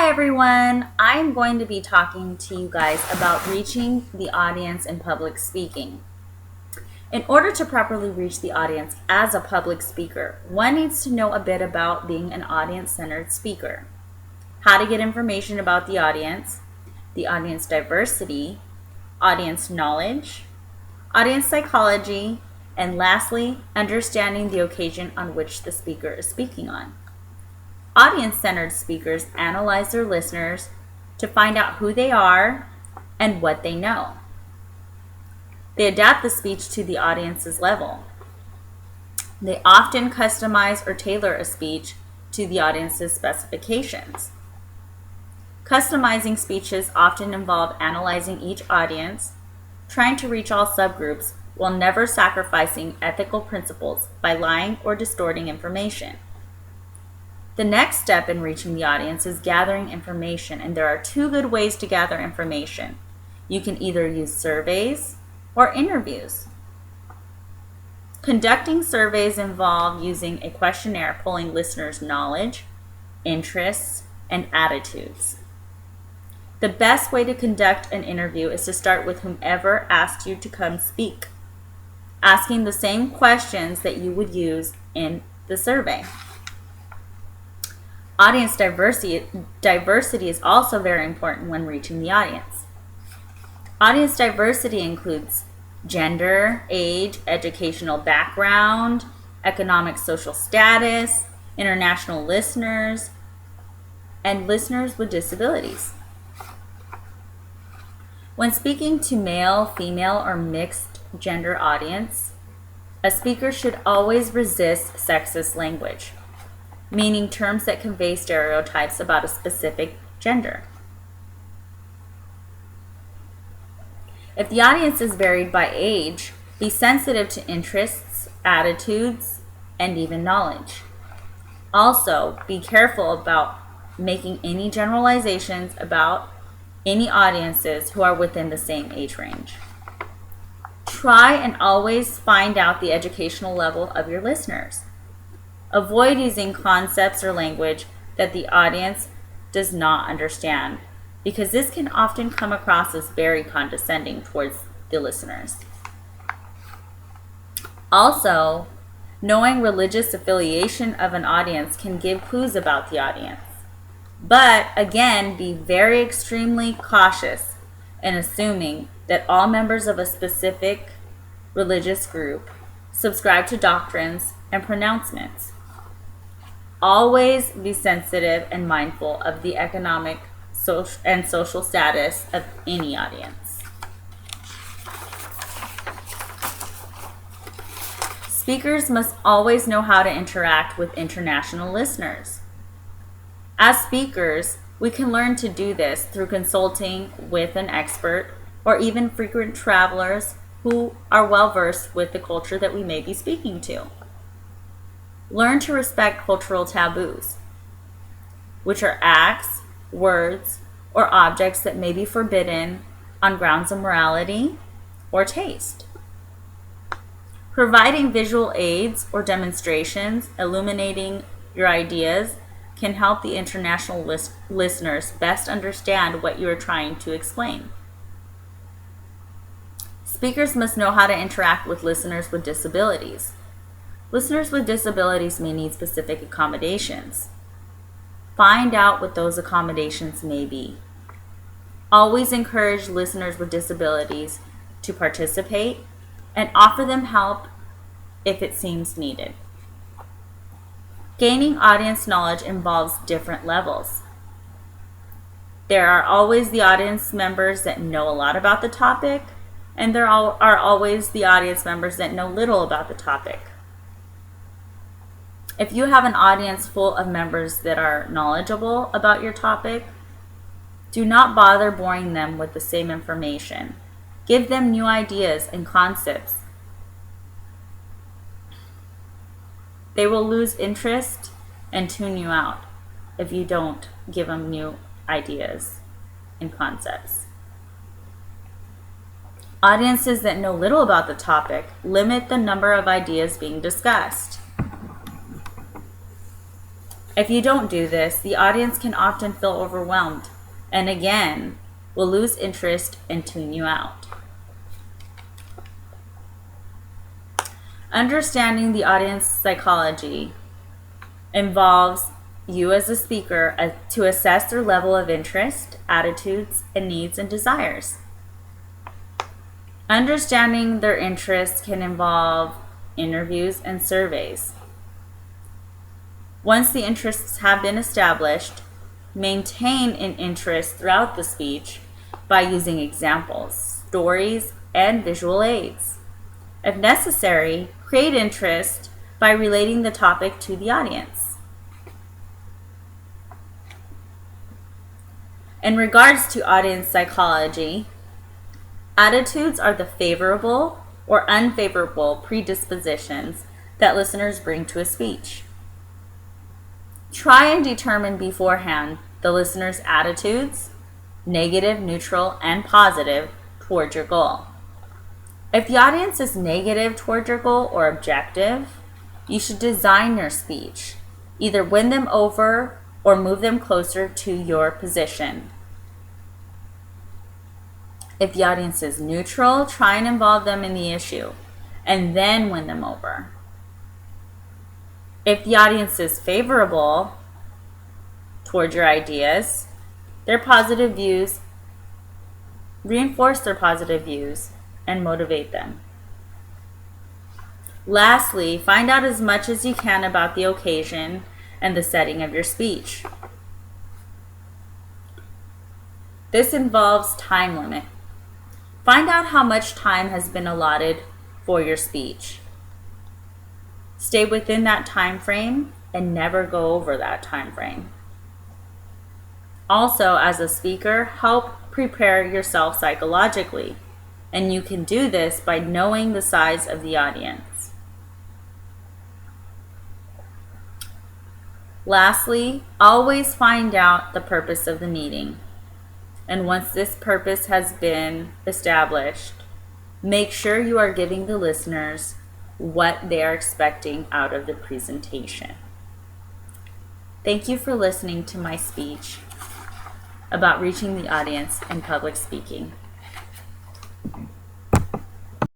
Hi everyone, I'm going to be talking to you guys about reaching the audience in public speaking. In order to properly reach the audience as a public speaker, one needs to know a bit about being an audience-centered speaker, how to get information about the audience diversity, audience knowledge, audience psychology, and lastly, understanding the occasion on which the speaker is speaking on. Audience-centered speakers analyze their listeners to find out who they are and what they know. They adapt the speech to the audience's level. They often customize or tailor a speech to the audience's specifications. Customizing speeches often involve analyzing each audience, trying to reach all subgroups while never sacrificing ethical principles by lying or distorting information. The next step in reaching the audience is gathering information, and there are two good ways to gather information. You can either use surveys or interviews. Conducting surveys involve using a questionnaire polling listeners' knowledge, interests, and attitudes. The best way to conduct an interview is to start with whomever asked you to come speak, asking the same questions that you would use in the survey. Audience diversity is also very important when reaching the audience. Audience diversity includes gender, age, educational background, economic social status, international listeners, and listeners with disabilities. When speaking to male, female, or mixed gender audience, a speaker should always resist sexist language, meaning terms that convey stereotypes about a specific gender. If the audience is varied by age, be sensitive to interests, attitudes, and even knowledge. Also, be careful about making any generalizations about any audiences who are within the same age range. Try and always find out the educational level of your listeners. Avoid using concepts or language that the audience does not understand, because this can often come across as very condescending towards the listeners. Also, knowing religious affiliation of an audience can give clues about the audience. But again, be very extremely cautious in assuming that all members of a specific religious group subscribe to doctrines and pronouncements. Always be sensitive and mindful of the economic and social status of any audience. Speakers must always know how to interact with international listeners. As speakers, we can learn to do this through consulting with an expert or even frequent travelers who are well versed with the culture that we may be speaking to. Learn to respect cultural taboos, which are acts, words, or objects that may be forbidden on grounds of morality or taste. Providing visual aids or demonstrations illuminating your ideas can help the international listeners best understand what you are trying to explain. Speakers must know how to interact with listeners with disabilities. Listeners with disabilities may need specific accommodations. Find out what those accommodations may be. Always encourage listeners with disabilities to participate and offer them help if it seems needed. Gaining audience knowledge involves different levels. There are always the audience members that know a lot about the topic, and there are always the audience members that know little about the topic. If you have an audience full of members that are knowledgeable about your topic, do not bother boring them with the same information. Give them new ideas and concepts. They will lose interest and tune you out if you don't give them new ideas and concepts. Audiences that know little about the topic limit the number of ideas being discussed. If you don't do this, the audience can often feel overwhelmed and again will lose interest and tune you out. Understanding the audience psychology involves you as a speaker to assess their level of interest, attitudes, and needs and desires. Understanding their interests can involve interviews and surveys. Once the interests have been established, maintain an interest throughout the speech by using examples, stories, and visual aids. If necessary, create interest by relating the topic to the audience. In regards to audience psychology, attitudes are the favorable or unfavorable predispositions that listeners bring to a speech. Try and determine beforehand the listener's attitudes, negative, neutral, and positive, toward your goal. If the audience is negative toward your goal or objective, you should design your speech. Either win them over or move them closer to your position. If the audience is neutral, try and involve them in the issue and then win them over. If the audience is favorable toward your ideas, their positive views, reinforce their positive views and motivate them. Lastly, find out as much as you can about the occasion and the setting of your speech. This involves time limit. Find out how much time has been allotted for your speech. Stay within that time frame and never go over that time frame. Also, as a speaker, help prepare yourself psychologically, and you can do this by knowing the size of the audience. Lastly, always find out the purpose of the meeting. And once this purpose has been established, make sure you are giving the listeners what they are expecting out of the presentation. Thank you for listening to my speech about reaching the audience in public speaking.